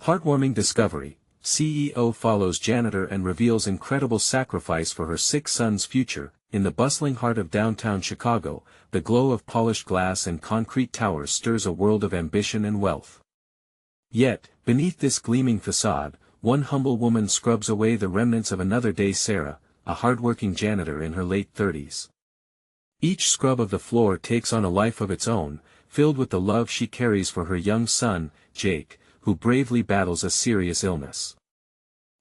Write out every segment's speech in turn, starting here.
Heartwarming discovery. CEO follows Janitor and reveals incredible sacrifice for her 6 sons' future. In the bustling heart of downtown Chicago, the glow of polished glass and concrete towers stirs a world of ambition and wealth. Yet, beneath this gleaming facade, one humble woman scrubs away the remnants of another day. Sarah, a hardworking janitor in her late 30s. Each scrub of the floor takes on a life of its own, filled with the love she carries for her young son, Jake, who bravely battles a serious illness.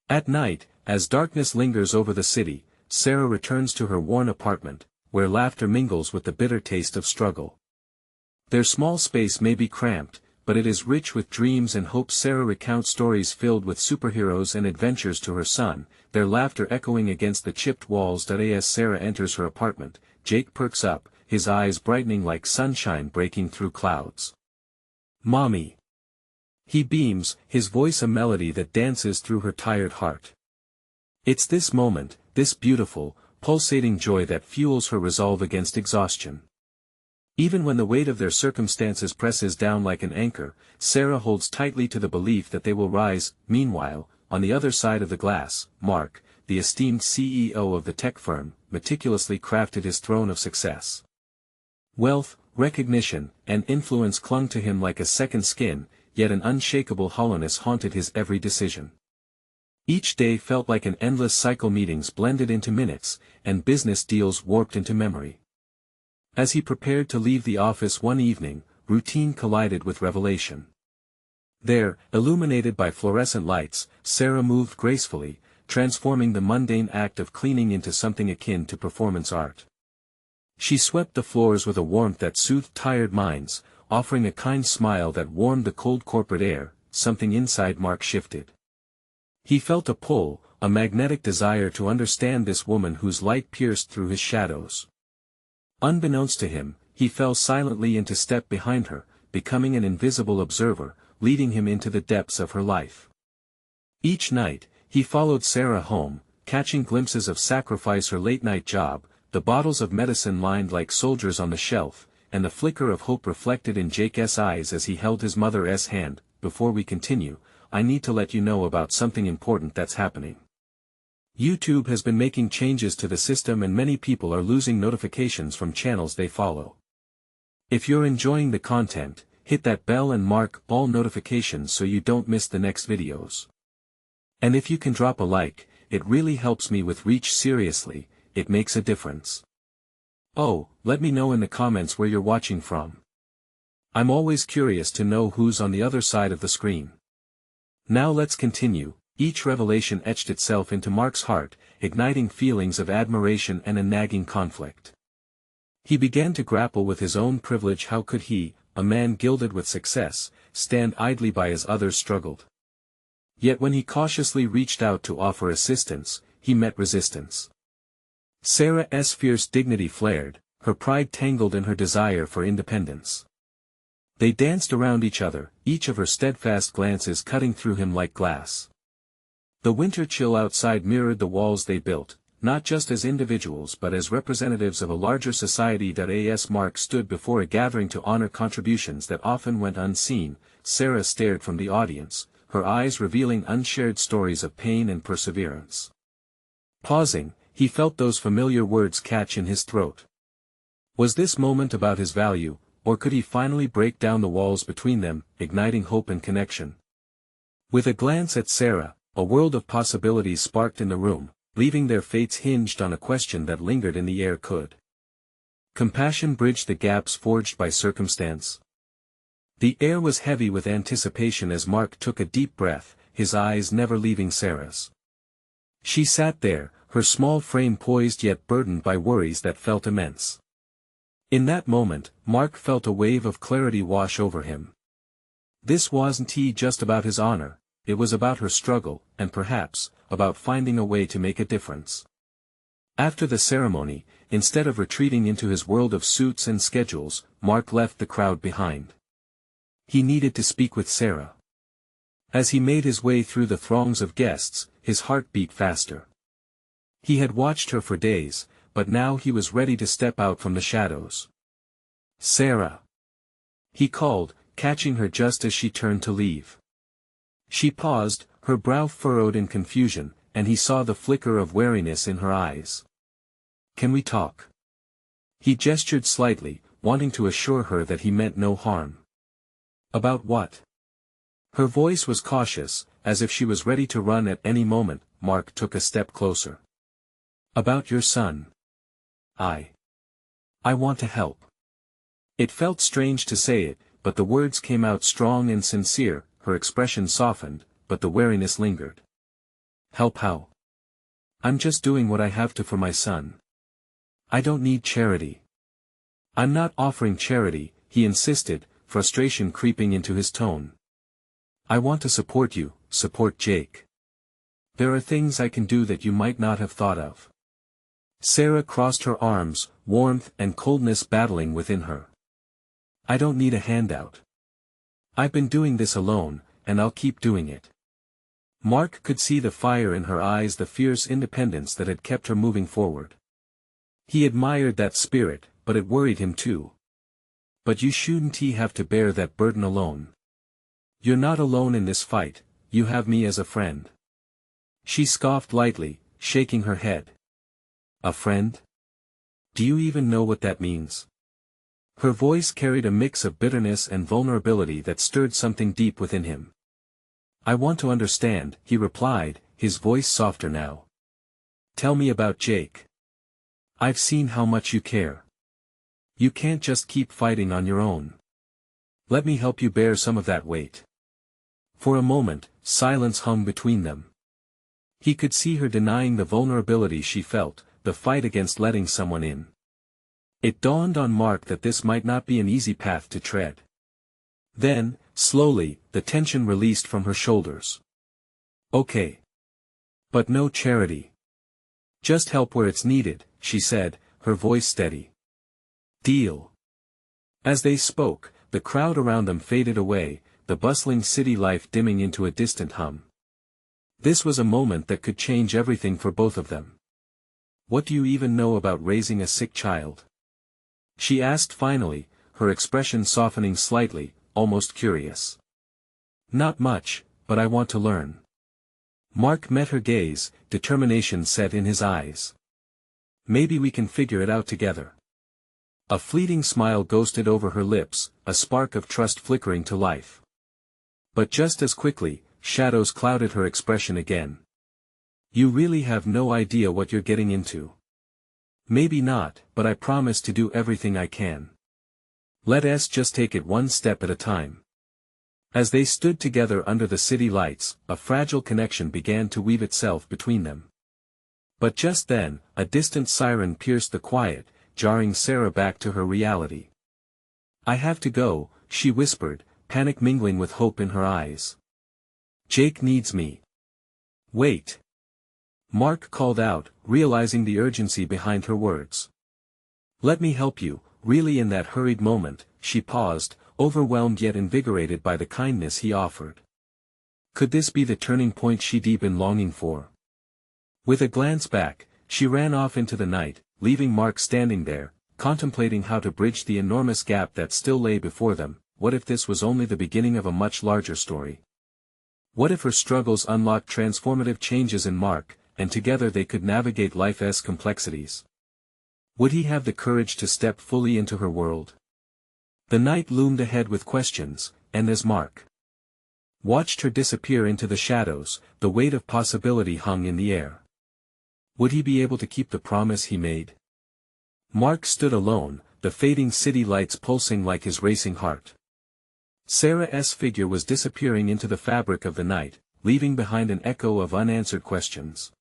At night, as darkness lingers over the city, Sarah returns to her worn apartment, where laughter mingles with the bitter taste of struggle. Their small space may be cramped, but it is rich with dreams and hopes. Sarah recounts stories filled with superheroes and adventures to her son, their laughter echoing against the chipped walls. As Sarah enters her apartment, Jake perks up, his eyes brightening like sunshine breaking through clouds. "Mommy!" He beams, his voice a melody that dances through her tired heart. It's this moment, this beautiful, pulsating joy that fuels her resolve against exhaustion. Even when the weight of their circumstances presses down like an anchor, Sarah holds tightly to the belief that they will rise. Meanwhile, on the other side of the glass, Mark, the esteemed CEO of the tech firm, meticulously crafted his throne of success. Wealth, recognition, and influence clung to him like a second skin, yet an unshakable hollowness haunted his every decision. Each day felt like an endless cycle, meetings blended into minutes, and business deals warped into memory. As he prepared to leave the office one evening, routine collided with revelation. There, illuminated by fluorescent lights, Sarah moved gracefully, transforming the mundane act of cleaning into something akin to performance art. She swept the floors with a warmth that soothed tired minds, offering a kind smile that warmed the cold corporate air. Something inside Mark shifted. He felt a pull, a magnetic desire to understand this woman whose light pierced through his shadows. Unbeknownst to him, he fell silently into step behind her, becoming an invisible observer, leading him into the depths of her life. Each night, he followed Sarah home, catching glimpses of sacrifice, her late-night job, the bottles of medicine lined like soldiers on the shelf, and the flicker of hope reflected in Jake's eyes as he held his mother's hand. Before we continue, I need to let you know about something important that's happening. YouTube has been making changes to the system and many people are losing notifications from channels they follow. If you're enjoying the content, hit that bell and mark all notifications so you don't miss the next videos. And if you can drop a like, it really helps me with reach. Seriously, it makes a difference. Oh, let me know in the comments where you're watching from. I'm always curious to know who's on the other side of the screen. Now let's continue. Each revelation etched itself into Mark's heart, igniting feelings of admiration and a nagging conflict. He began to grapple with his own privilege. How could he, a man gilded with success, stand idly by as others struggled? Yet when he cautiously reached out to offer assistance, he met resistance. Sarah's fierce dignity flared, her pride tangled in her desire for independence. They danced around each other, each of her steadfast glances cutting through him like glass. The winter chill outside mirrored the walls they built, not just as individuals but as representatives of a larger society. As Mark stood before a gathering to honor contributions that often went unseen, Sarah stared from the audience, her eyes revealing unshared stories of pain and perseverance. Pausing, he felt those familiar words catch in his throat. Was this moment about his value, or could he finally break down the walls between them, igniting hope and connection? With a glance at Sarah, a world of possibilities sparked in the room, leaving their fates hinged on a question that lingered in the air. Could compassion bridge the gaps forged by circumstance? The air was heavy with anticipation as Mark took a deep breath, his eyes never leaving Sarah's. She sat there, her small frame poised yet burdened by worries that felt immense. In that moment, Mark felt a wave of clarity wash over him. This wasn't just about his honor, it was about her struggle, and perhaps, about finding a way to make a difference. After the ceremony, instead of retreating into his world of suits and schedules, Mark left the crowd behind. He needed to speak with Sarah. As he made his way through the throngs of guests, his heart beat faster. He had watched her for days, but now he was ready to step out from the shadows. "Sarah!" he called, catching her just as she turned to leave. She paused, her brow furrowed in confusion, and he saw the flicker of wariness in her eyes. "Can we talk?" He gestured slightly, wanting to assure her that he meant no harm. "About what?" Her voice was cautious, as if she was ready to run at any moment. Mark took a step closer. "About your son. I want to help." It felt strange to say it, but the words came out strong and sincere. Her expression softened, but the wariness lingered. "Help how?" "I'm just doing what I have to for my son. I don't need charity." "I'm not offering charity," he insisted, frustration creeping into his tone. "I want to support you, support Jake. There are things I can do that you might not have thought of." Sarah crossed her arms, warmth and coldness battling within her. "I don't need a handout. I've been doing this alone, and I'll keep doing it." Mark could see the fire in her eyes, the fierce independence that had kept her moving forward. He admired that spirit, but it worried him too. "But you shouldn't have to bear that burden alone. You're not alone in this fight, you have me as a friend." She scoffed lightly, shaking her head. "A friend? Do you even know what that means?" Her voice carried a mix of bitterness and vulnerability that stirred something deep within him. "I want to understand," he replied, his voice softer now. "Tell me about Jake. I've seen how much you care. You can't just keep fighting on your own. Let me help you bear some of that weight." For a moment, silence hung between them. He could see her denying the vulnerability she felt, the fight against letting someone in. It dawned on Mark that this might not be an easy path to tread. Then, slowly, the tension released from her shoulders. "Okay. But no charity. Just help where it's needed," she said, her voice steady. "Deal." As they spoke, the crowd around them faded away, the bustling city life dimming into a distant hum. This was a moment that could change everything for both of them. "What do you even know about raising a sick child?" she asked finally, her expression softening slightly, almost curious. "Not much, but I want to learn." Mark met her gaze, determination set in his eyes. "Maybe we can figure it out together." A fleeting smile ghosted over her lips, a spark of trust flickering to life. But just as quickly, shadows clouded her expression again. "You really have no idea what you're getting into." "Maybe not, but I promise to do everything I can. Let's just take it one step at a time." As they stood together under the city lights, a fragile connection began to weave itself between them. But just then, a distant siren pierced the quiet, jarring Sarah back to her reality. "I have to go," she whispered, panic mingling with hope in her eyes. "Jake needs me." "Wait." Mark called out, realizing the urgency behind her words. "Let me help you." Really, in that hurried moment, she paused, overwhelmed yet invigorated by the kindness he offered. Could this be the turning point she'd been longing for? With a glance back, she ran off into the night, leaving Mark standing there, contemplating how to bridge the enormous gap that still lay before them. What if this was only the beginning of a much larger story? What if her struggles unlocked transformative changes in Mark, and together they could navigate life's complexities? Would he have the courage to step fully into her world? The night loomed ahead with questions, and as Mark watched her disappear into the shadows, the weight of possibility hung in the air. Would he be able to keep the promise he made? Mark stood alone, the fading city lights pulsing like his racing heart. Sarah's figure was disappearing into the fabric of the night, leaving behind an echo of unanswered questions.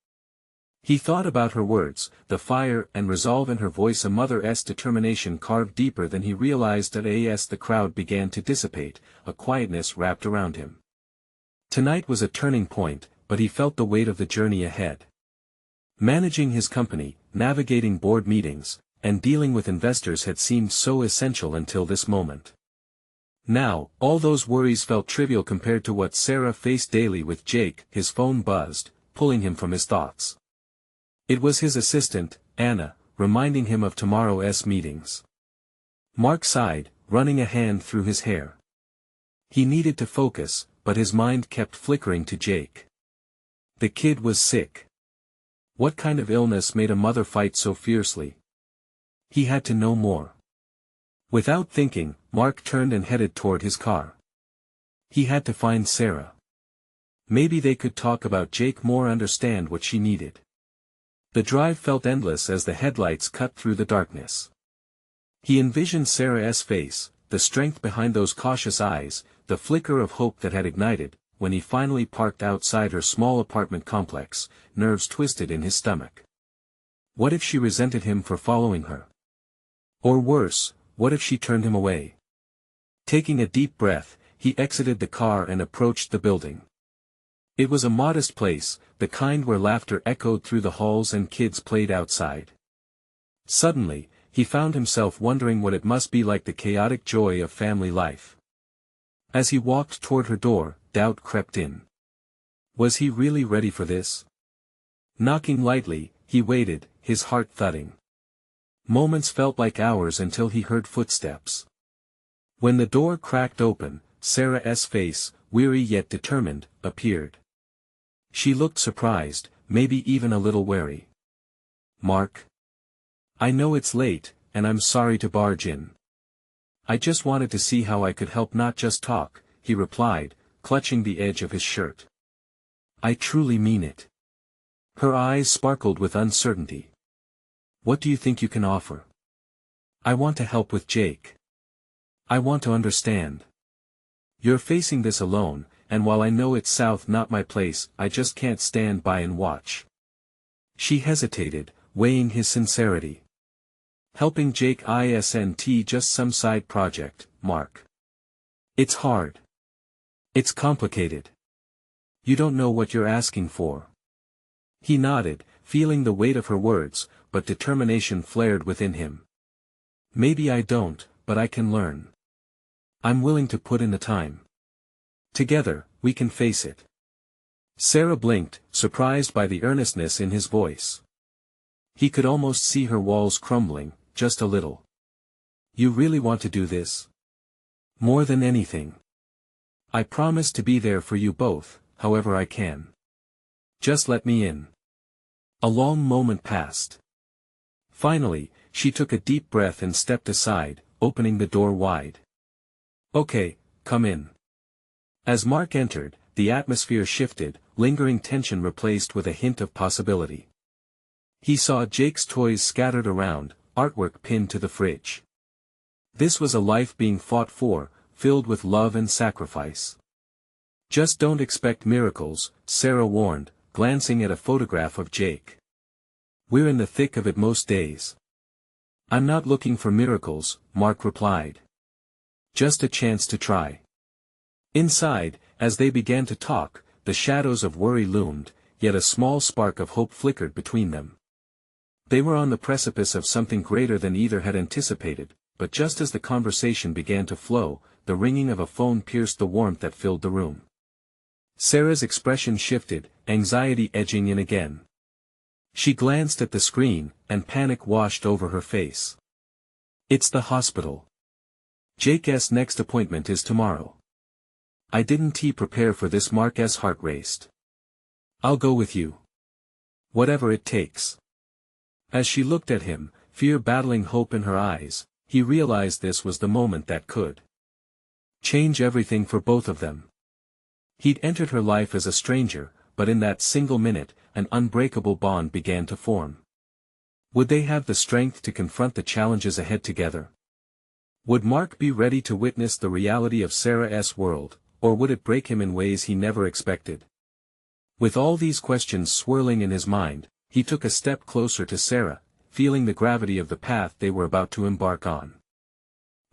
He thought about her words, the fire and resolve in her voice, a mother's determination carved deeper than he realized. As the crowd began to dissipate, a quietness wrapped around him. Tonight was a turning point, but he felt the weight of the journey ahead. Managing his company, navigating board meetings, and dealing with investors had seemed so essential until this moment. Now, all those worries felt trivial compared to what Sarah faced daily with Jake. His phone buzzed, pulling him from his thoughts. It was his assistant, Anna, reminding him of tomorrow's meetings. Mark sighed, running a hand through his hair. He needed to focus, but his mind kept flickering to Jake. The kid was sick. What kind of illness made a mother fight so fiercely? He had to know more. Without thinking, Mark turned and headed toward his car. He had to find Sarah. Maybe they could talk about Jake more, understand what she needed. The drive felt endless as the headlights cut through the darkness. He envisioned Sarah's face, the strength behind those cautious eyes, the flicker of hope that had ignited, when he finally parked outside her small apartment complex, nerves twisted in his stomach. What if she resented him for following her? Or worse, what if she turned him away? Taking a deep breath, he exited the car and approached the building. It was a modest place, the kind where laughter echoed through the halls and kids played outside. Suddenly, he found himself wondering what it must be like, the chaotic joy of family life. As he walked toward her door, doubt crept in. Was he really ready for this? Knocking lightly, he waited, his heart thudding. Moments felt like hours until he heard footsteps. When the door cracked open, Sarah's face, weary yet determined, appeared. She looked surprised, maybe even a little wary. "Mark? I know it's late, and I'm sorry to barge in. I just wanted to see how I could help, not just talk," he replied, clutching the edge of his shirt. "I truly mean it." Her eyes sparkled with uncertainty. "What do you think you can offer?" "I want to help with Jake. I want to understand. You're facing this alone, and while I know it's south, not my place, I just can't stand by and watch." She hesitated, weighing his sincerity. "Helping Jake isn't just some side project, Mark. It's hard. It's complicated. You don't know what you're asking for." He nodded, feeling the weight of her words, but determination flared within him. "Maybe I don't, but I can learn. I'm willing to put in the time. Together, we can face it." Sarah blinked, surprised by the earnestness in his voice. He could almost see her walls crumbling, just a little. "You really want to do this?" "More than anything. I promise to be there for you both, however I can. Just let me in." A long moment passed. Finally, she took a deep breath and stepped aside, opening the door wide. "Okay, come in." As Mark entered, the atmosphere shifted, lingering tension replaced with a hint of possibility. He saw Jake's toys scattered around, artwork pinned to the fridge. This was a life being fought for, filled with love and sacrifice. "Just don't expect miracles," Sarah warned, glancing at a photograph of Jake. "We're in the thick of it most days." "I'm not looking for miracles," Mark replied. "Just a chance to try." Inside, as they began to talk, the shadows of worry loomed, yet a small spark of hope flickered between them. They were on the precipice of something greater than either had anticipated, but just as the conversation began to flow, the ringing of a phone pierced the warmth that filled the room. Sarah's expression shifted, anxiety edging in again. She glanced at the screen, and panic washed over her face. "It's the hospital. Jake's next appointment is tomorrow. I didn't prepare for this." Mark's heart raced. "I'll go with you. Whatever it takes." As she looked at him, fear battling hope in her eyes, he realized this was the moment that could change everything for both of them. He'd entered her life as a stranger, but in that single minute, an unbreakable bond began to form. Would they have the strength to confront the challenges ahead together? Would Mark be ready to witness the reality of Sarah's world, or would it break him in ways he never expected? With all these questions swirling in his mind, he took a step closer to Sarah, feeling the gravity of the path they were about to embark on.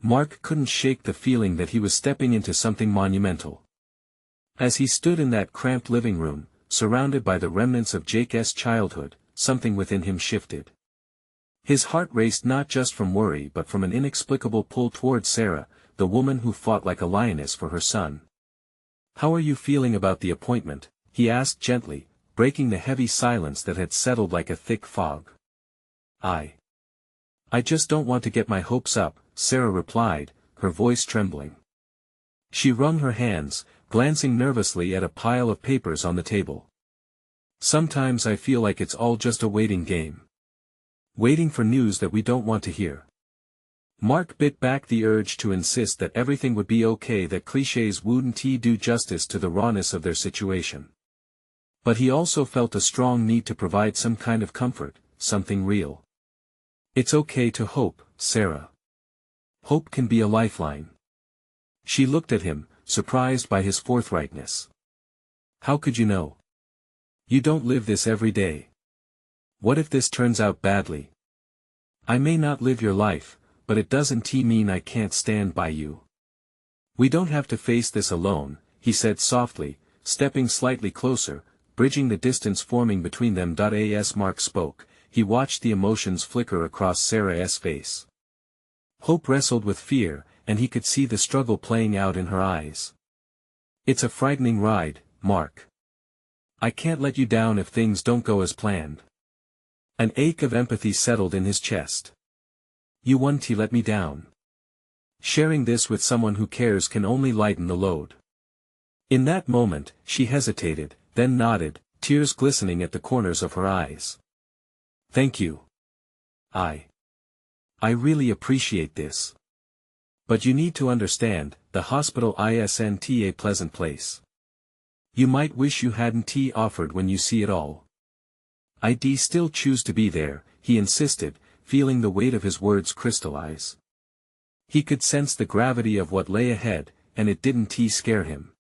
Mark couldn't shake the feeling that he was stepping into something monumental. As he stood in that cramped living room, surrounded by the remnants of Jake's childhood, something within him shifted. His heart raced not just from worry but from an inexplicable pull toward Sarah, the woman who fought like a lioness for her son. "How are you feeling about the appointment?" he asked gently, breaking the heavy silence that had settled like a thick fog. I just don't want to get my hopes up," Sarah replied, her voice trembling. She wrung her hands, glancing nervously at a pile of papers on the table. Sometimes I feel like it's all just a waiting game. Waiting for news that we don't want to hear. Mark bit back the urge to insist that everything would be okay, that clichés wouldn't do justice to the rawness of their situation. But he also felt a strong need to provide some kind of comfort, something real. It's okay to hope, Sarah. Hope can be a lifeline. She looked at him, surprised by his forthrightness. How could you know? You don't live this every day. What if this turns out badly? I may not live your life, but it doesn't mean I can't stand by you. We don't have to face this alone, he said softly, stepping slightly closer, bridging the distance forming between them. As Mark spoke, he watched the emotions flicker across Sarah's face. Hope wrestled with fear, and he could see the struggle playing out in her eyes. It's a frightening ride, Mark. I can't let you down if things don't go as planned. An ache of empathy settled in his chest. You won't let me down. Sharing this with someone who cares can only lighten the load. In that moment, she hesitated, then nodded, tears glistening at the corners of her eyes. Thank you. I really appreciate this. But you need to understand, the hospital isn't a pleasant place. You might wish you hadn't offered when you see it all. I'd still choose to be there, he insisted, feeling the weight of his words crystallize. He could sense the gravity of what lay ahead, and it didn't scare him.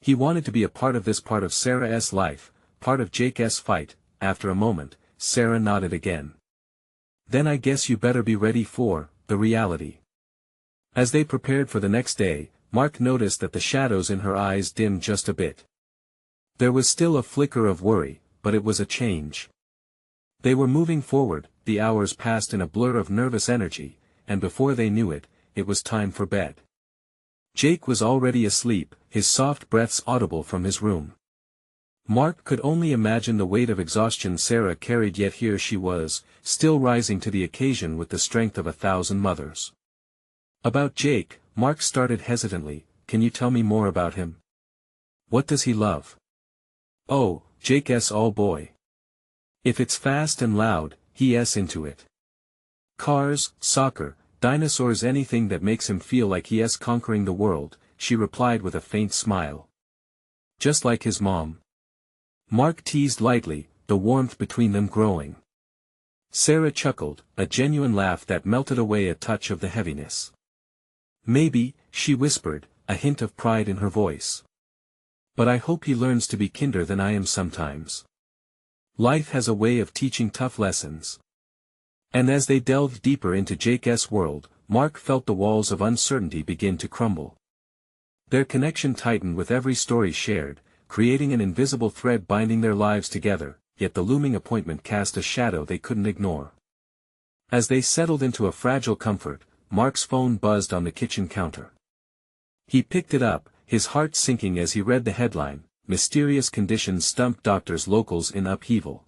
He wanted to be a part of this, part of Sarah's life, part of Jake's fight. After a moment, Sarah nodded again. Then I guess you better be ready for the reality. As they prepared for the next day, Mark noticed that the shadows in her eyes dimmed just a bit. There was still a flicker of worry, but it was a change. They were moving forward, the hours passed in a blur of nervous energy, and before they knew it, it was time for bed. Jake was already asleep, his soft breaths audible from his room. Mark could only imagine the weight of exhaustion Sarah carried, yet here she was, still rising to the occasion with the strength of 1,000 mothers. About Jake, Mark started hesitantly. Can you tell me more about him? What does he love? Oh, Jake's all boy. If it's fast and loud, he's into it. Cars, soccer, dinosaurs, anything that makes him feel like he's conquering the world, she replied with a faint smile. Just like his mom. Mark teased lightly, the warmth between them growing. Sarah chuckled, a genuine laugh that melted away a touch of the heaviness. Maybe, she whispered, a hint of pride in her voice. But I hope he learns to be kinder than I am sometimes. Life has a way of teaching tough lessons. And as they delved deeper into Jake's world, Mark felt the walls of uncertainty begin to crumble. Their connection tightened with every story shared, creating an invisible thread binding their lives together, yet the looming appointment cast a shadow they couldn't ignore. As they settled into a fragile comfort, Mark's phone buzzed on the kitchen counter. He picked it up, his heart sinking as he read the headline, Mysterious Conditions Stump Doctors Locals in Upheaval.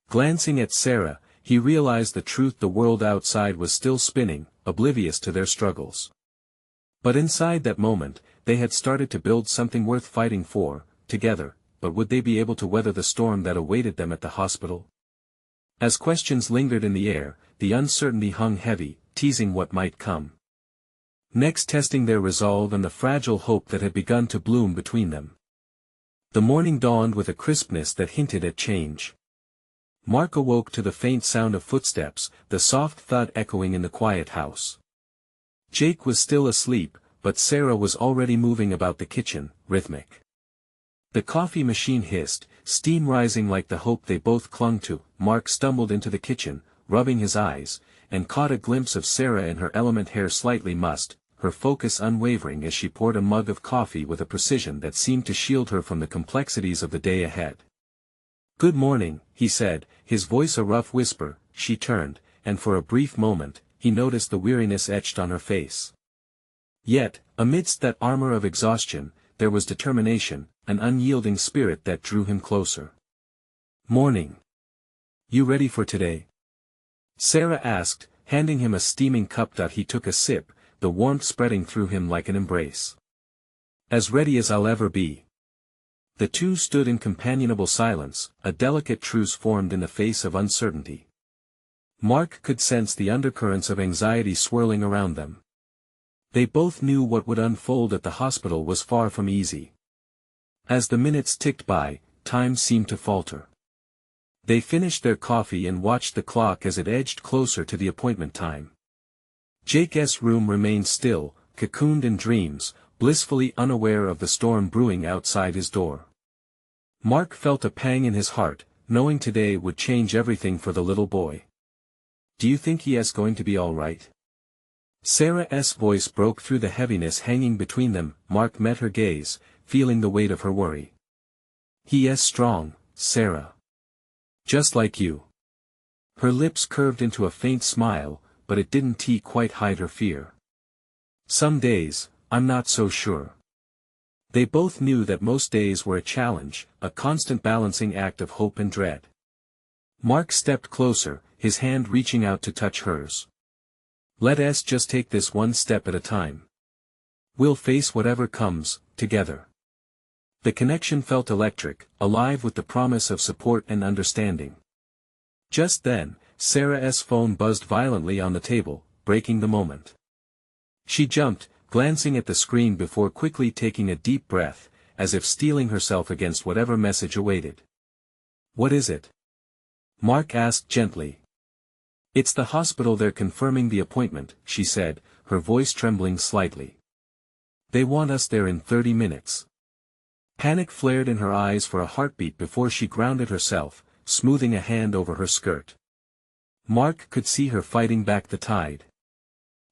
Glancing at Sarah, he realized the truth: the world outside was still spinning, oblivious to their struggles. But inside that moment, they had started to build something worth fighting for, together, but would they be able to weather the storm that awaited them at the hospital? As questions lingered in the air, the uncertainty hung heavy, teasing what might come next, testing their resolve and the fragile hope that had begun to bloom between them. The morning dawned with a crispness that hinted at change. Mark awoke to the faint sound of footsteps, the soft thud echoing in the quiet house. Jake was still asleep, but Sarah was already moving about the kitchen, rhythmic. The coffee machine hissed, steam rising like the hope they both clung to. Mark stumbled into the kitchen, rubbing his eyes, and caught a glimpse of Sarah in her element, hair slightly mussed, her focus unwavering as she poured a mug of coffee with a precision that seemed to shield her from the complexities of the day ahead. "Good morning," he said, his voice a rough whisper. She turned, and for a brief moment, he noticed the weariness etched on her face. Yet, amidst that armor of exhaustion, there was determination, an unyielding spirit that drew him closer. "Morning. You ready for today?" Sarah asked, handing him a steaming cup. He took a sip, the warmth spreading through him like an embrace. As ready as I'll ever be. The two stood in companionable silence, a delicate truce formed in the face of uncertainty. Mark could sense the undercurrents of anxiety swirling around them. They both knew what would unfold at the hospital was far from easy. As the minutes ticked by, time seemed to falter. They finished their coffee and watched the clock as it edged closer to the appointment time. Jake's room remained still, cocooned in dreams, blissfully unaware of the storm brewing outside his door. Mark felt a pang in his heart, knowing today would change everything for the little boy. "Do you think he is going to be all right?" Sarah's voice broke through the heaviness hanging between them. Mark met her gaze, feeling the weight of her worry. "He is strong, Sarah. Just like you." Her lips curved into a faint smile, but it didn't quite hide her fear. "Some days, I'm not so sure." They both knew that most days were a challenge, a constant balancing act of hope and dread. Mark stepped closer, his hand reaching out to touch hers. "Let's just take this one step at a time. We'll face whatever comes, together." The connection felt electric, alive with the promise of support and understanding. Just then, Sarah's phone buzzed violently on the table, breaking the moment. She jumped, glancing at the screen before quickly taking a deep breath, as if steeling herself against whatever message awaited. "What is it?" Mark asked gently. "It's the hospital. They're confirming the appointment," she said, her voice trembling slightly. "They want us there in 30 minutes. Panic flared in her eyes for a heartbeat before she grounded herself, smoothing a hand over her skirt. Mark could see her fighting back the tide.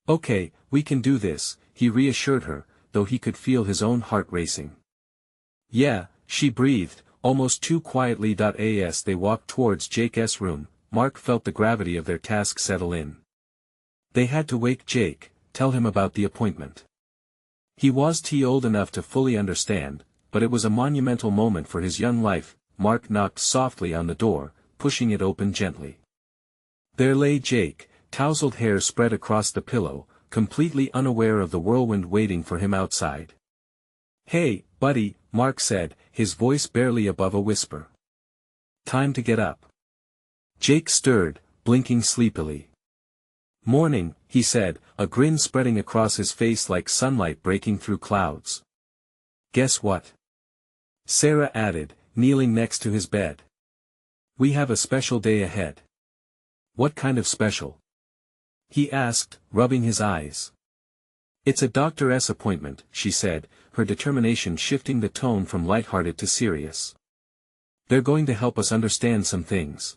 "Okay, we can do this," he reassured her, though he could feel his own heart racing. "Yeah," she breathed, almost too quietly. As they walked towards Jake's room, Mark felt the gravity of their task settle in. They had to wake Jake, tell him about the appointment. He was too old enough to fully understand, but it was a monumental moment for his young life. Mark knocked softly on the door, pushing it open gently. There lay Jake, tousled hair spread across the pillow, completely unaware of the whirlwind waiting for him outside. "Hey, buddy," Mark said, his voice barely above a whisper. "Time to get up." Jake stirred, blinking sleepily. "Morning," he said, a grin spreading across his face like sunlight breaking through clouds. "Guess what?" Sarah added, kneeling next to his bed. "We have a special day ahead." "What kind of special?" he asked, rubbing his eyes. "It's a doctor's appointment," she said, her determination shifting the tone from lighthearted to serious. "They're going to help us understand some things."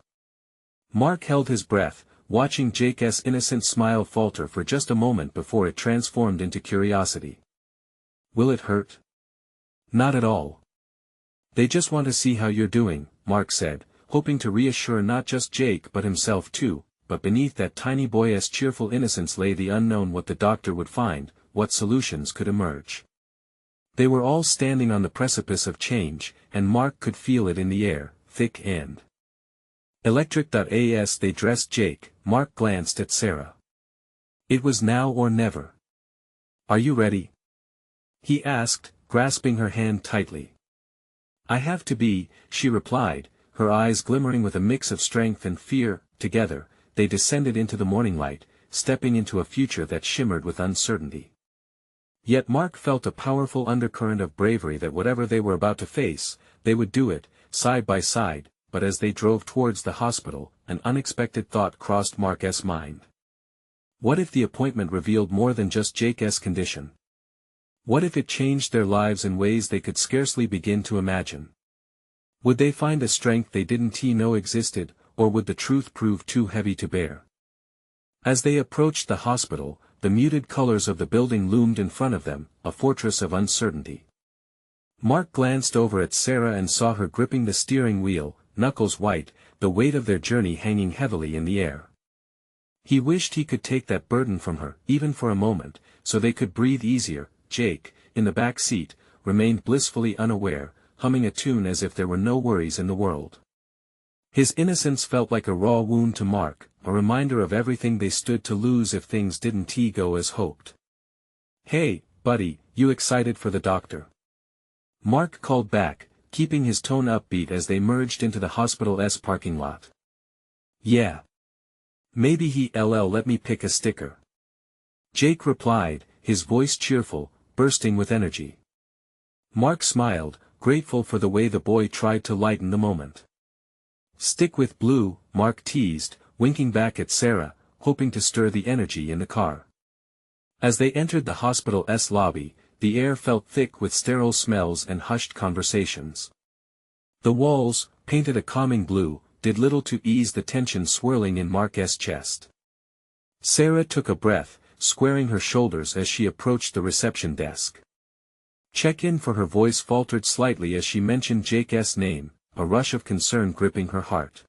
Mark held his breath, watching Jake's innocent smile falter for just a moment before it transformed into curiosity. "Will it hurt?" "Not at all. They just want to see how you're doing," Mark said, hoping to reassure not just Jake but himself too, but beneath that tiny boy's cheerful innocence lay the unknown. What the doctor would find, what solutions could emerge. They were all standing on the precipice of change, and Mark could feel it in the air, thick and electric. As they dressed Jake, Mark glanced at Sarah. It was now or never. "Are you ready?" he asked, grasping her hand tightly. "I have to be," she replied, her eyes glimmering with a mix of strength and fear. Together, they descended into the morning light, stepping into a future that shimmered with uncertainty. Yet Mark felt a powerful undercurrent of bravery that whatever they were about to face, they would do it, side by side. But as they drove towards the hospital, an unexpected thought crossed Mark's mind. What if the appointment revealed more than just Jake's condition? What if it changed their lives in ways they could scarcely begin to imagine? Would they find a strength they didn't know existed, or would the truth prove too heavy to bear? As they approached the hospital, the muted colors of the building loomed in front of them, a fortress of uncertainty. Mark glanced over at Sarah and saw her gripping the steering wheel, knuckles white, the weight of their journey hanging heavily in the air. He wished he could take that burden from her, even for a moment, so they could breathe easier. Jake, in the back seat, remained blissfully unaware, humming a tune as if there were no worries in the world. His innocence felt like a raw wound to Mark, a reminder of everything they stood to lose if things didn't go as hoped. "Hey, buddy, you excited for the doctor?" Mark called back, keeping his tone upbeat as they merged into the hospital's parking lot. Yeah. Maybe he'll let me pick a sticker. Jake replied, his voice cheerful, bursting with energy. Mark smiled, grateful for the way the boy tried to lighten the moment. Stick with blue, Mark teased, winking back at Sarah, hoping to stir the energy in the car. As they entered the hospital's lobby, the air felt thick with sterile smells and hushed conversations. The walls, painted a calming blue, did little to ease the tension swirling in Mark's chest. Sarah took a breath, squaring her shoulders as she approached the reception desk. Check-in for her voice faltered slightly as she mentioned Jake's name, a rush of concern gripping her heart.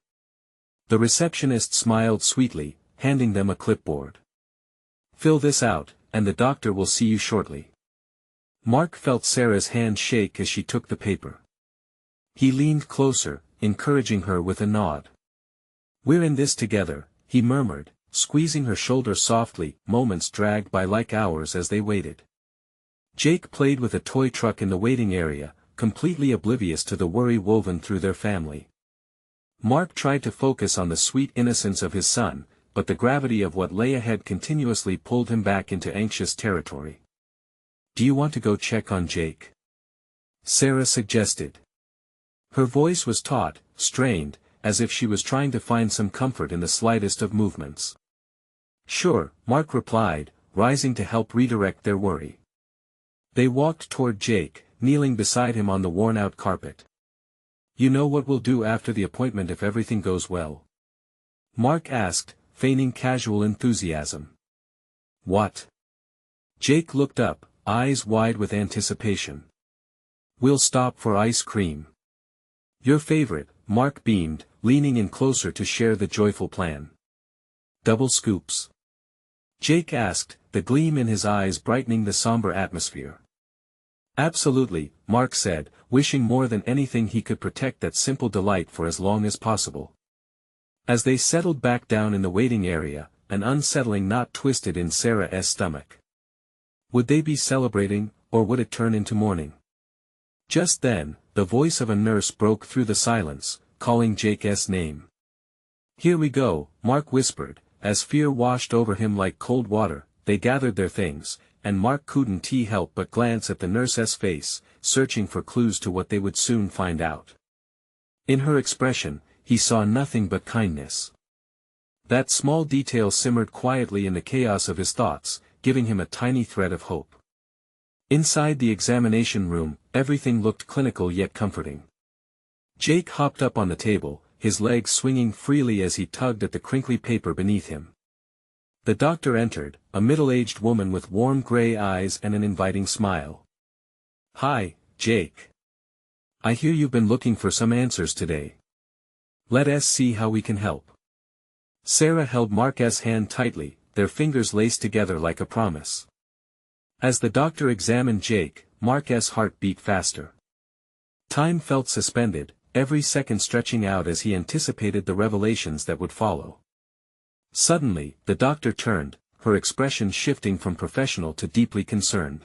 The receptionist smiled sweetly, handing them a clipboard. Fill this out, and the doctor will see you shortly. Mark felt Sarah's hand shake as she took the paper. He leaned closer, encouraging her with a nod. We're in this together, he murmured, squeezing her shoulder softly. Moments dragged by like hours as they waited. Jake played with a toy truck in the waiting area, completely oblivious to the worry woven through their family. Mark tried to focus on the sweet innocence of his son, but the gravity of what lay ahead continuously pulled him back into anxious territory. Do you want to go check on Jake? Sarah suggested. Her voice was taut, strained, as if she was trying to find some comfort in the slightest of movements. Sure, Mark replied, rising to help redirect their worry. They walked toward Jake, kneeling beside him on the worn-out carpet. You know what we'll do after the appointment if everything goes well? Mark asked, feigning casual enthusiasm. What? Jake looked up, eyes wide with anticipation. We'll stop for ice cream. Your favorite, Mark beamed, leaning in closer to share the joyful plan. Double scoops? Jake asked, the gleam in his eyes brightening the somber atmosphere. Absolutely, Mark said, wishing more than anything he could protect that simple delight for as long as possible. As they settled back down in the waiting area, an unsettling knot twisted in Sarah's stomach. Would they be celebrating, or would it turn into mourning? Just then, the voice of a nurse broke through the silence, calling Jake's name. Here we go, Mark whispered, as fear washed over him like cold water. They gathered their things, and Mark couldn't help but glance at the nurse's face, searching for clues to what they would soon find out. In her expression, he saw nothing but kindness. That small detail simmered quietly in the chaos of his thoughts, giving him a tiny thread of hope. Inside the examination room, everything looked clinical yet comforting. Jake hopped up on the table, his legs swinging freely as he tugged at the crinkly paper beneath him. The doctor entered, a middle-aged woman with warm gray eyes and an inviting smile. Hi, Jake. I hear you've been looking for some answers today. Let us see how we can help. Sarah held Mark's hand tightly, their fingers laced together like a promise. As the doctor examined Jake, Mark's heart beat faster. Time felt suspended, every second stretching out as he anticipated the revelations that would follow. Suddenly, the doctor turned, her expression shifting from professional to deeply concerned.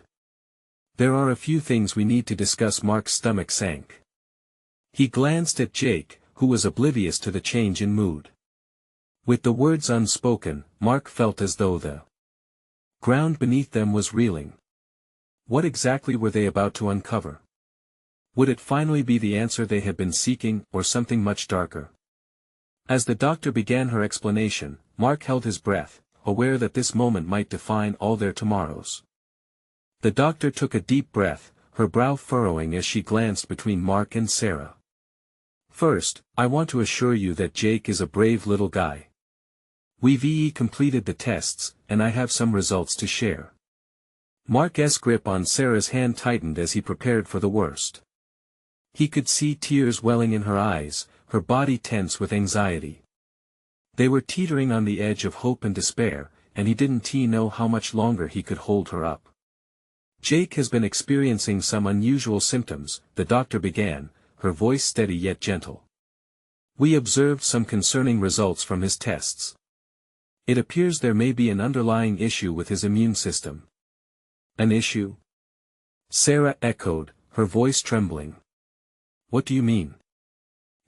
There are a few things we need to discuss. Mark's stomach sank. He glanced at Jake, who was oblivious to the change in mood. With the words unspoken, Mark felt as though the ground beneath them was reeling. What exactly were they about to uncover? Would it finally be the answer they had been seeking, or something much darker? As the doctor began her explanation, Mark held his breath, aware that this moment might define all their tomorrows. The doctor took a deep breath, her brow furrowing as she glanced between Mark and Sarah. First, I want to assure you that Jake is a brave little guy. We've completed the tests, and I have some results to share. Mark's grip on Sarah's hand tightened as he prepared for the worst. He could see tears welling in her eyes, her body tense with anxiety. They were teetering on the edge of hope and despair, and he didn't know how much longer he could hold her up. Jake has been experiencing some unusual symptoms, the doctor began, her voice steady yet gentle. We observed some concerning results from his tests. It appears there may be an underlying issue with his immune system. An issue? Sarah echoed, her voice trembling. "What do you mean?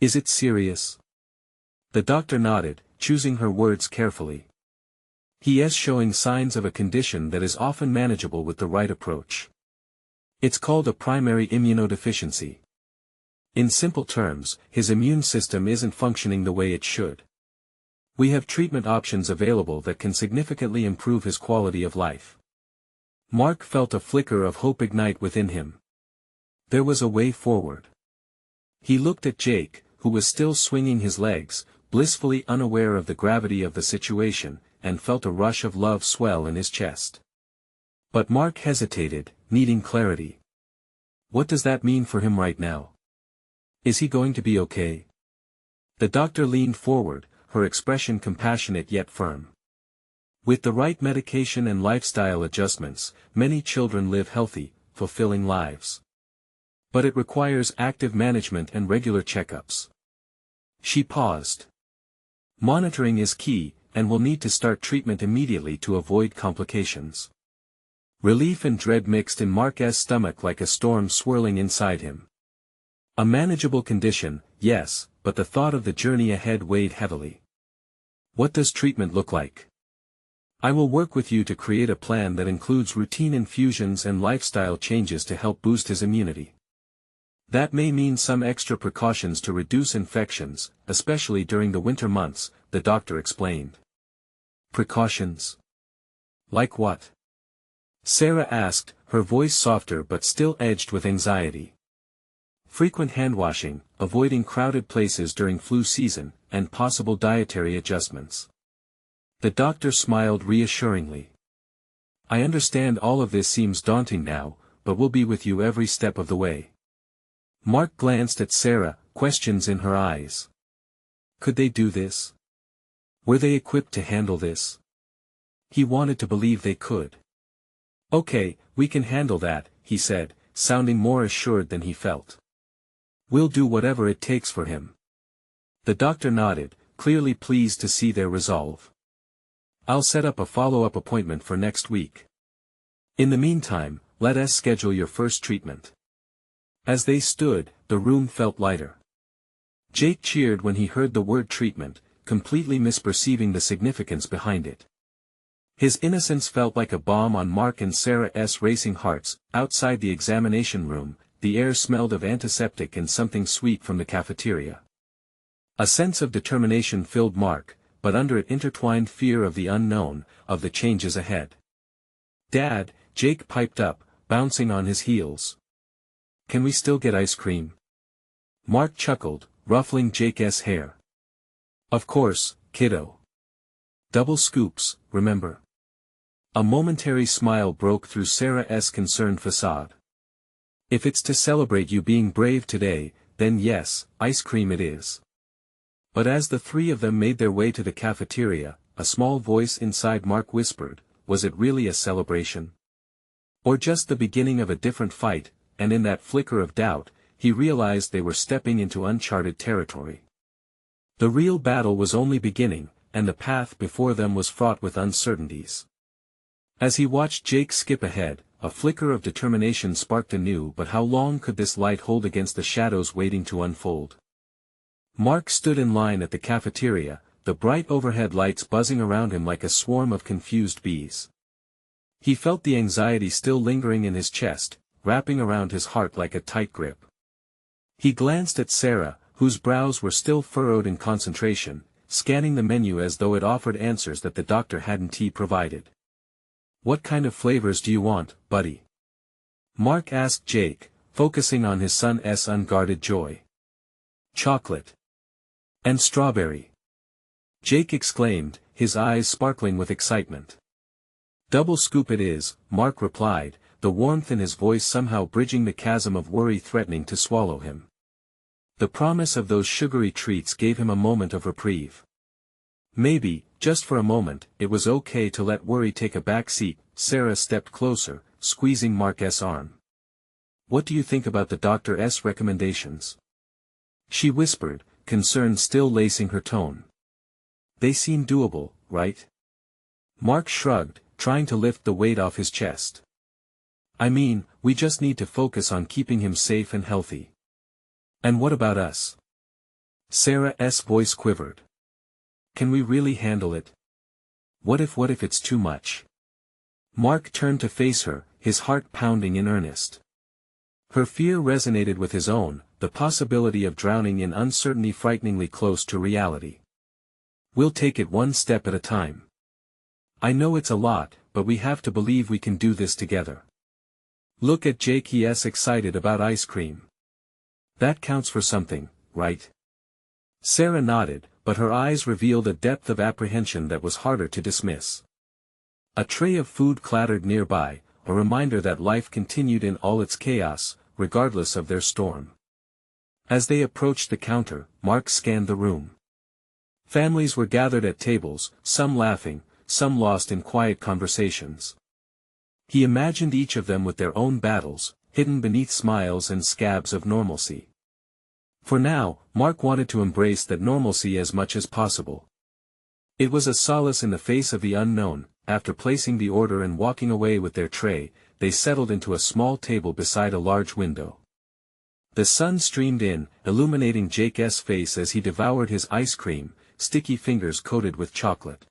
Is it serious?" The doctor nodded, choosing her words carefully. "He is showing signs of a condition that is often manageable with the right approach. It's called a primary immunodeficiency. In simple terms, his immune system isn't functioning the way it should. We have treatment options available that can significantly improve his quality of life." Mark felt a flicker of hope ignite within him. There was a way forward. He looked at Jake, who was still swinging his legs, blissfully unaware of the gravity of the situation, and felt a rush of love swell in his chest. But Mark hesitated, needing clarity. What does that mean for him right now? Is he going to be okay? The doctor leaned forward, her expression compassionate yet firm. With the right medication and lifestyle adjustments, many children live healthy, fulfilling lives. But it requires active management and regular checkups. She paused. Monitoring is key, and will need to start treatment immediately to avoid complications. Relief and dread mixed in Mark's stomach like a storm swirling inside him. A manageable condition, yes, but the thought of the journey ahead weighed heavily. What does treatment look like? I will work with you to create a plan that includes routine infusions and lifestyle changes to help boost his immunity. That may mean some extra precautions to reduce infections, especially during the winter months, the doctor explained. Precautions? Like what? Sarah asked, her voice softer but still edged with anxiety. Frequent handwashing, avoiding crowded places during flu season, and possible dietary adjustments. The doctor smiled reassuringly. I understand all of this seems daunting now, but we'll be with you every step of the way. Mark glanced at Sarah, questions in her eyes. Could they do this? Were they equipped to handle this? He wanted to believe they could. Okay, we can handle that, he said, sounding more assured than he felt. We'll do whatever it takes for him. The doctor nodded, clearly pleased to see their resolve. I'll set up a follow-up appointment for next week. In the meantime, let us schedule your first treatment. As they stood, the room felt lighter. Jake cheered when he heard the word treatment, completely misperceiving the significance behind it. His innocence felt like a bomb on Mark and Sarah's racing hearts. Outside the examination room, the air smelled of antiseptic and something sweet from the cafeteria. A sense of determination filled Mark, but under it intertwined fear of the unknown, of the changes ahead. Dad, Jake piped up, bouncing on his heels. Can we still get ice cream? Mark chuckled, ruffling Jake's hair. Of course, kiddo. Double scoops, remember? A momentary smile broke through Sarah's concerned facade. If it's to celebrate you being brave today, then yes, ice cream it is. But as the three of them made their way to the cafeteria, a small voice inside Mark whispered, was it really a celebration? Or just the beginning of a different fight? And in that flicker of doubt, he realized they were stepping into uncharted territory. The real battle was only beginning, and the path before them was fraught with uncertainties. As he watched Jake skip ahead, a flicker of determination sparked anew. But how long could this light hold against the shadows waiting to unfold? Mark stood in line at the cafeteria, the bright overhead lights buzzing around him like a swarm of confused bees. He felt the anxiety still lingering in his chest, wrapping around his heart like a tight grip. He glanced at Sarah, whose brows were still furrowed in concentration, scanning the menu as though it offered answers that the doctor hadn't provided. What kind of flavors do you want, buddy? Mark asked Jake, focusing on his son's unguarded joy. Chocolate. And strawberry. Jake exclaimed, his eyes sparkling with excitement. Double scoop it is, Mark replied, the warmth in his voice somehow bridging the chasm of worry threatening to swallow him. The promise of those sugary treats gave him a moment of reprieve. Maybe, just for a moment, it was okay to let worry take a back seat. Sarah stepped closer, squeezing Mark's arm. What do you think about the doctor's recommendations? She whispered, concern still lacing her tone. They seem doable, right? Mark shrugged, trying to lift the weight off his chest. I mean, we just need to focus on keeping him safe and healthy. And what about us? Sarah's voice quivered. Can we really handle it? What if it's too much? Mark turned to face her, his heart pounding in earnest. Her fear resonated with his own, the possibility of drowning in uncertainty frighteningly close to reality. We'll take it one step at a time. I know it's a lot, but we have to believe we can do this together. Look at Jake, he's excited about ice cream. That counts for something, right? Sarah nodded, but her eyes revealed a depth of apprehension that was harder to dismiss. A tray of food clattered nearby, a reminder that life continued in all its chaos, regardless of their storm. As they approached the counter, Mark scanned the room. Families were gathered at tables, some laughing, some lost in quiet conversations. He imagined each of them with their own battles, hidden beneath smiles and scabs of normalcy. For now, Mark wanted to embrace that normalcy as much as possible. It was a solace in the face of the unknown. After placing the order and walking away with their tray, they settled into a small table beside a large window. The sun streamed in, illuminating Jake's face as he devoured his ice cream, sticky fingers coated with chocolate.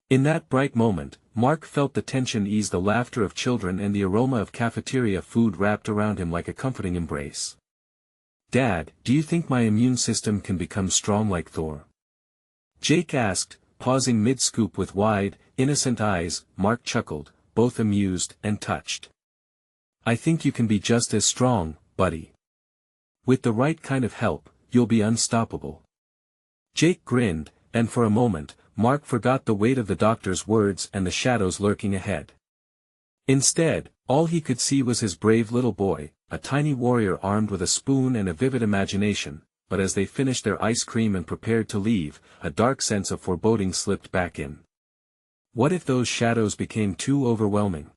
In that bright moment, Mark felt the tension ease, the laughter of children and the aroma of cafeteria food wrapped around him like a comforting embrace. Dad, do you think my immune system can become strong like Thor? Jake asked, pausing mid-scoop with wide, innocent eyes. Mark chuckled, both amused and touched. I think you can be just as strong, buddy. With the right kind of help, you'll be unstoppable. Jake grinned, and for a moment, Mark forgot the weight of the doctor's words and the shadows lurking ahead. Instead, all he could see was his brave little boy, a tiny warrior armed with a spoon and a vivid imagination, but as they finished their ice cream and prepared to leave, a dark sense of foreboding slipped back in. What if those shadows became too overwhelming?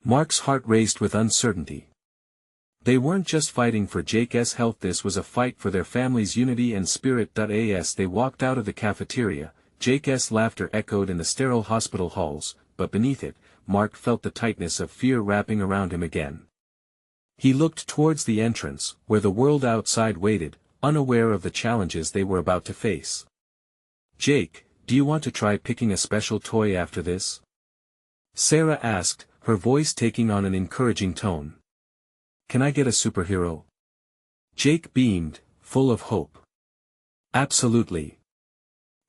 Mark's heart raced with uncertainty. They weren't just fighting for Jake's health, this was a fight for their family's unity and spirit. As they walked out of the cafeteria, Jake's laughter echoed in the sterile hospital halls, but beneath it, Mark felt the tightness of fear wrapping around him again. He looked towards the entrance, where the world outside waited, unaware of the challenges they were about to face. Jake, do you want to try picking a special toy after this? Sarah asked, her voice taking on an encouraging tone. Can I get a superhero? Jake beamed, full of hope. Absolutely.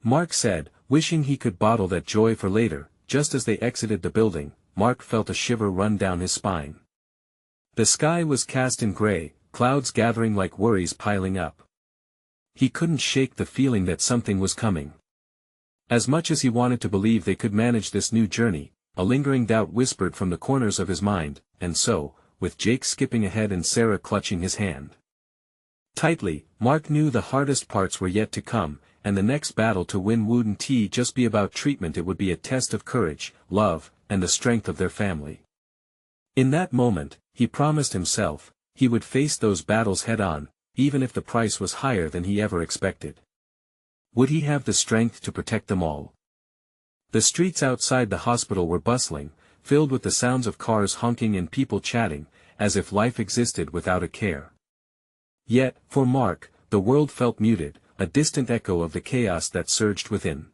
Mark said, wishing he could bottle that joy for later. Just as they exited the building, Mark felt a shiver run down his spine. The sky was cast in gray, clouds gathering like worries piling up. He couldn't shake the feeling that something was coming. As much as he wanted to believe they could manage this new journey, a lingering doubt whispered from the corners of his mind, and so, with Jake skipping ahead and Sarah clutching his hand tightly, Mark knew the hardest parts were yet to come, and the next battle to win wouldn't just be about treatment, it would be a test of courage, love, and the strength of their family. In that moment, he promised himself, he would face those battles head-on, even if the price was higher than he ever expected. Would he have the strength to protect them all? The streets outside the hospital were bustling, filled with the sounds of cars honking and people chatting, as if life existed without a care. Yet, for Mark, the world felt muted, a distant echo of the chaos that surged within.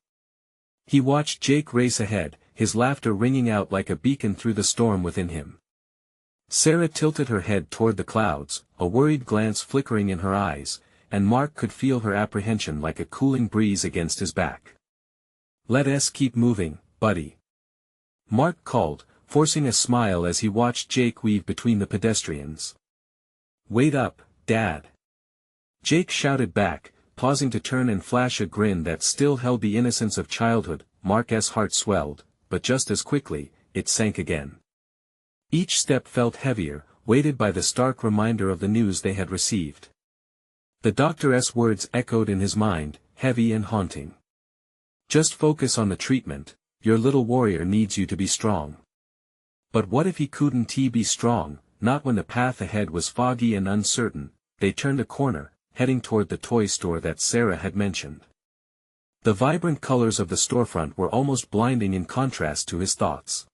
He watched Jake race ahead, his laughter ringing out like a beacon through the storm within him. Sarah tilted her head toward the clouds, a worried glance flickering in her eyes, and Mark could feel her apprehension like a cooling breeze against his back. Let us keep moving, buddy. Mark called, forcing a smile as he watched Jake weave between the pedestrians. Wait up, Dad. Jake shouted back, pausing to turn and flash a grin that still held the innocence of childhood. Mark's heart swelled, but just as quickly, it sank again. Each step felt heavier, weighted by the stark reminder of the news they had received. The doctor's words echoed in his mind, heavy and haunting. Just focus on the treatment, your little warrior needs you to be strong. But what if he couldn't be strong, not when the path ahead was foggy and uncertain? They turned a corner, heading toward the toy store that Sarah had mentioned. The vibrant colors of the storefront were almost blinding in contrast to his thoughts.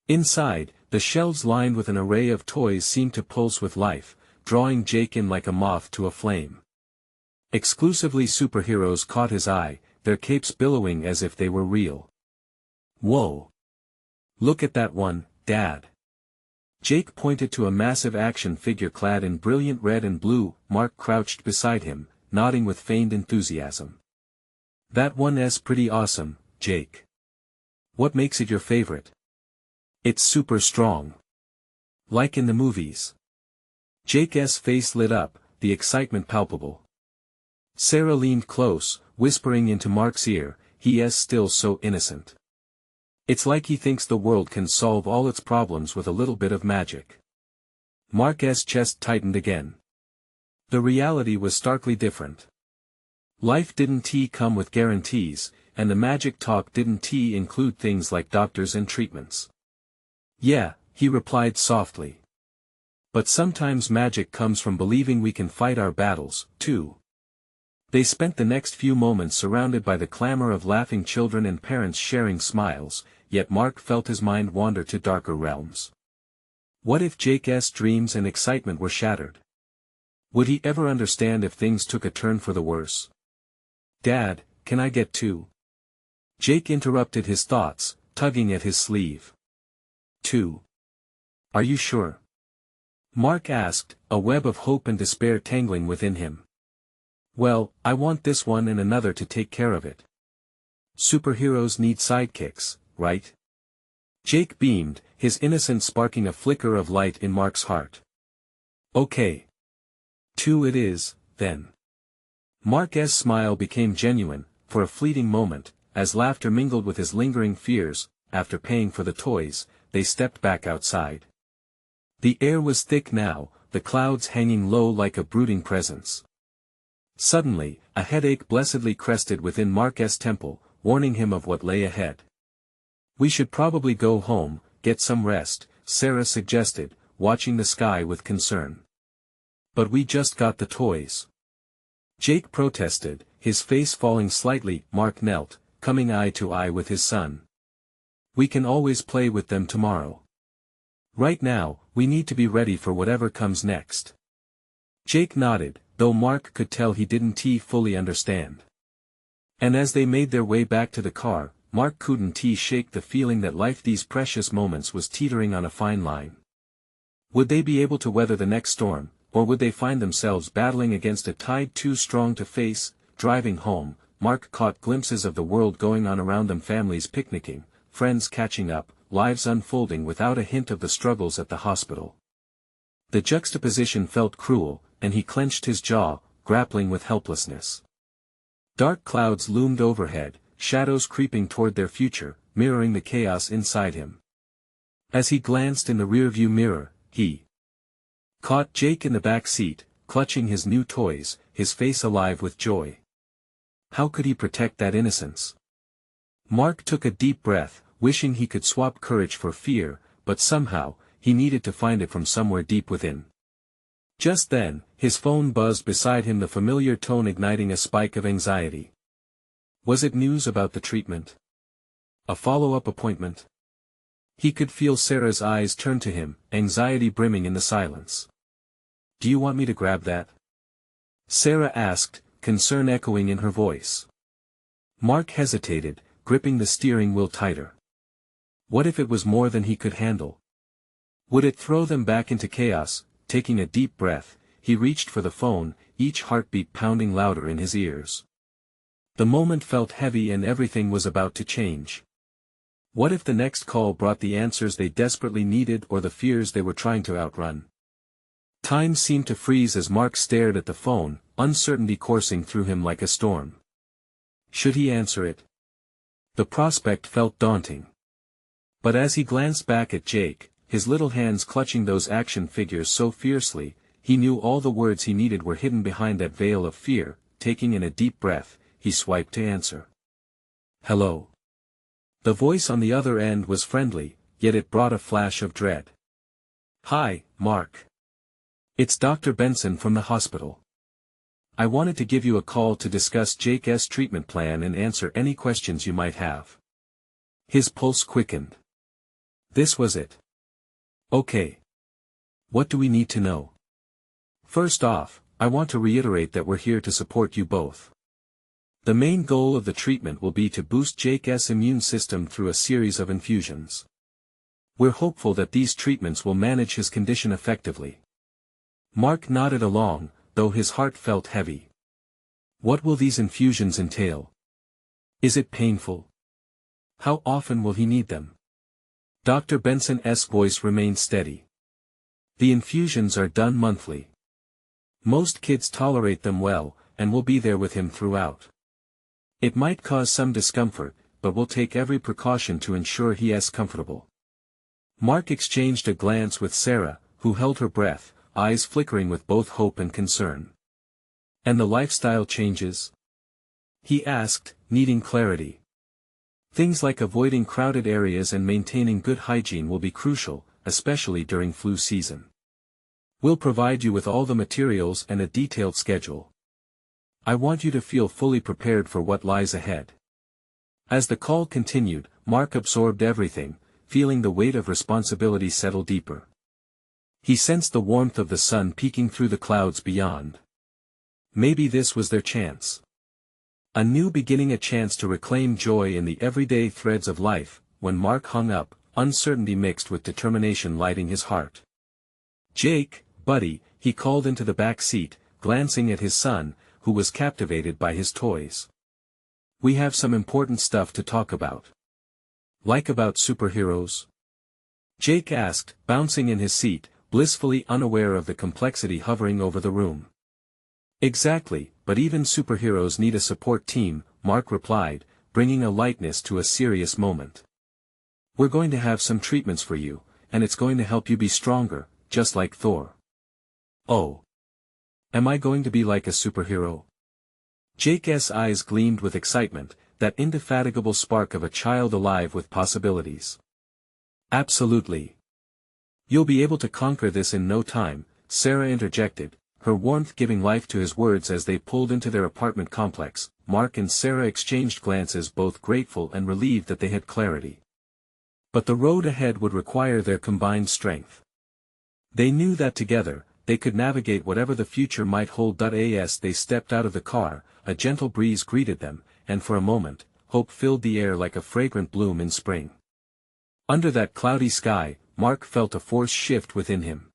Inside, The shelves lined with an array of toys seemed to pulse with life, drawing Jake in like a moth to a flame. Exclusively superheroes caught his eye, their capes billowing as if they were real. Whoa! Look at that one, Dad. Jake pointed to a massive action figure clad in brilliant red and blue. Mark crouched beside him, nodding with feigned enthusiasm. That one's pretty awesome, Jake. What makes it your favorite? It's super strong. Like in the movies. Jake's face lit up, the excitement palpable. Sarah leaned close, whispering into Mark's ear, "He's still so innocent. It's like he thinks the world can solve all its problems with a little bit of magic." Mark's chest tightened again. The reality was starkly different. Life didn't come with guarantees, and the magic talk didn't include things like doctors and treatments. "Yeah," he replied softly. "But sometimes magic comes from believing we can fight our battles, too." They spent the next few moments surrounded by the clamor of laughing children and parents sharing smiles, yet Mark felt his mind wander to darker realms. What if Jake's dreams and excitement were shattered? Would he ever understand if things took a turn for the worse? "Dad, can I get two?" Jake interrupted his thoughts, tugging at his sleeve. "Two? Are you sure?" Mark asked, a web of hope and despair tangling within him. "Well, I want this one and another to take care of it. Superheroes need sidekicks, right?" Jake beamed, his innocence sparking a flicker of light in Mark's heart. "Okay. Two it is, then." Mark's smile became genuine, for a fleeting moment, as laughter mingled with his lingering fears. After paying for the toys, they stepped back outside. The air was thick now, the clouds hanging low like a brooding presence. Suddenly, a headache blessedly crested within Mark's temple, warning him of what lay ahead. "We should probably go home, get some rest," Sarah suggested, watching the sky with concern. "But we just got the toys." Jake protested, his face falling slightly. Mark knelt, coming eye to eye with his son. "We can always play with them tomorrow. Right now, we need to be ready for whatever comes next." Jake nodded, though Mark could tell he didn't fully understand. And as they made their way back to the car, Mark couldn't shake the feeling that life these precious moments was teetering on a fine line. Would they be able to weather the next storm, or would they find themselves battling against a tide too strong to face? Driving home, Mark caught glimpses of the world going on around them, families picnicking, friends catching up, lives unfolding without a hint of the struggles at the hospital. The juxtaposition felt cruel, and he clenched his jaw, grappling with helplessness. Dark clouds loomed overhead, shadows creeping toward their future, mirroring the chaos inside him. As he glanced in the rearview mirror, he caught Jake in the back seat, clutching his new toys, his face alive with joy. How could he protect that innocence? Mark took a deep breath, wishing he could swap courage for fear, but somehow, he needed to find it from somewhere deep within. Just then, his phone buzzed beside him, the familiar tone igniting a spike of anxiety. Was it news about the treatment? A follow-up appointment? He could feel Sarah's eyes turn to him, anxiety brimming in the silence. "Do you want me to grab that?" Sarah asked, concern echoing in her voice. Mark hesitated, gripping the steering wheel tighter. What if it was more than he could handle? Would it throw them back into chaos? Taking a deep breath, he reached for the phone, each heartbeat pounding louder in his ears. The moment felt heavy and everything was about to change. What if the next call brought the answers they desperately needed or the fears they were trying to outrun? Time seemed to freeze as Mark stared at the phone, uncertainty coursing through him like a storm. Should he answer it? The prospect felt daunting. But as he glanced back at Jake, his little hands clutching those action figures so fiercely, he knew all the words he needed were hidden behind that veil of fear. Taking in a deep breath, he swiped to answer. "Hello." The voice on the other end was friendly, yet it brought a flash of dread. "Hi, Mark. It's Dr. Benson from the hospital. I wanted to give you a call to discuss Jake's treatment plan and answer any questions you might have." His pulse quickened. This was it. Okay. What do we need to know? First off, I want to reiterate that we're here to support you both. The main goal of the treatment will be to boost Jake's immune system through a series of infusions. We're hopeful that these treatments will manage his condition effectively. Mark nodded along, though his heart felt heavy. What will these infusions entail? Is it painful? How often will he need them? Dr. Benson's voice remained steady. The infusions are done monthly. Most kids tolerate them well, and will be there with him throughout. It might cause some discomfort, but we'll take every precaution to ensure he is comfortable. Mark exchanged a glance with Sarah, who held her breath, eyes flickering with both hope and concern. And the lifestyle changes? He asked, needing clarity. Things like avoiding crowded areas and maintaining good hygiene will be crucial, especially during flu season. We'll provide you with all the materials and a detailed schedule. I want you to feel fully prepared for what lies ahead. As the call continued, Mark absorbed everything, feeling the weight of responsibility settle deeper. He sensed the warmth of the sun peeking through the clouds beyond. Maybe this was their chance. A new beginning, a chance to reclaim joy in the everyday threads of life. When Mark hung up, uncertainty mixed with determination lighting his heart. Jake, buddy, he called into the back seat, glancing at his son, who was captivated by his toys. We have some important stuff to talk about. Like about superheroes? Jake asked, bouncing in his seat, blissfully unaware of the complexity hovering over the room. Exactly, but even superheroes need a support team, Mark replied, bringing a lightness to a serious moment. We're going to have some treatments for you, and it's going to help you be stronger, just like Thor. Oh. Am I going to be like a superhero? Jake's eyes gleamed with excitement, that indefatigable spark of a child alive with possibilities. Absolutely. You'll be able to conquer this in no time, Sarah interjected, her warmth giving life to his words as they pulled into their apartment complex. Mark and Sarah exchanged glances, both grateful and relieved that they had clarity. But the road ahead would require their combined strength. They knew that together, they could navigate whatever the future might hold. As they stepped out of the car, a gentle breeze greeted them, and for a moment, hope filled the air like a fragrant bloom in spring. Under that cloudy sky, Mark felt a force shift within him.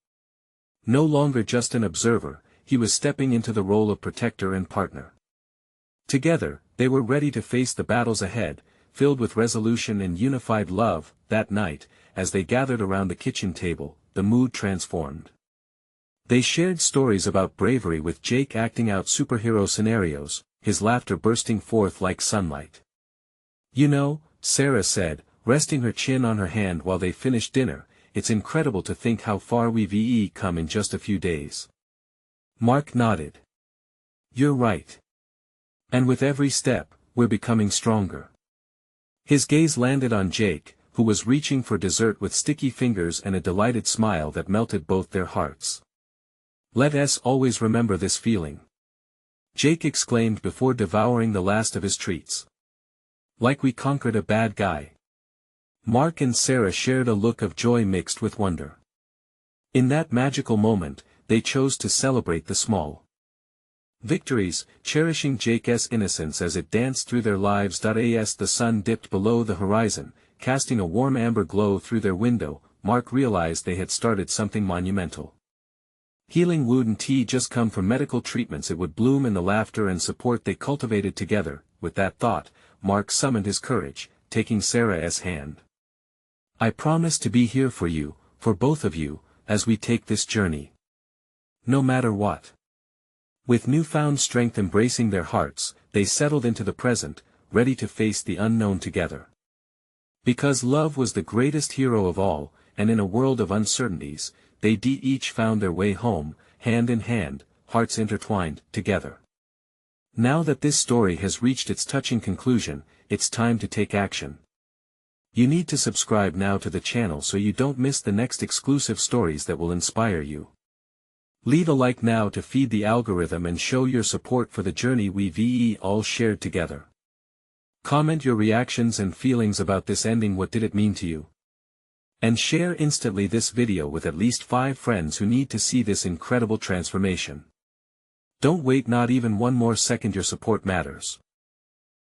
No longer just an observer, he was stepping into the role of protector and partner. Together, they were ready to face the battles ahead, filled with resolution and unified love. That night, as they gathered around the kitchen table, the mood transformed. They shared stories about bravery, with Jake acting out superhero scenarios, his laughter bursting forth like sunlight. You know, Sarah said, resting her chin on her hand while they finished dinner, it's incredible to think how far we've come in just a few days. Mark nodded. You're right. And with every step, we're becoming stronger. His gaze landed on Jake, who was reaching for dessert with sticky fingers and a delighted smile that melted both their hearts. Let us always remember this feeling. Jake exclaimed before devouring the last of his treats. Like we conquered a bad guy. Mark and Sarah shared a look of joy mixed with wonder. In that magical moment, they chose to celebrate the small victories, cherishing Jake's innocence as it danced through their lives. As the sun dipped below the horizon, casting a warm amber glow through their window, Mark realized they had started something monumental. Healing wouldn't just come from medical treatments, it would bloom in the laughter and support they cultivated together. With that thought, Mark summoned his courage, taking Sarah's hand. I promise to be here for you, for both of you, as we take this journey. No matter what. With newfound strength embracing their hearts, they settled into the present, ready to face the unknown together. Because love was the greatest hero of all, and in a world of uncertainties, they each found their way home, hand in hand, hearts intertwined, together. Now that this story has reached its touching conclusion, it's time to take action. You need to subscribe now to the channel so you don't miss the next exclusive stories that will inspire you. Leave a like now to feed the algorithm and show your support for the journey we've all shared together. Comment your reactions and feelings about this ending. What did it mean to you? And share instantly this video with at least 5 friends who need to see this incredible transformation. Don't wait not even one more second, your support matters.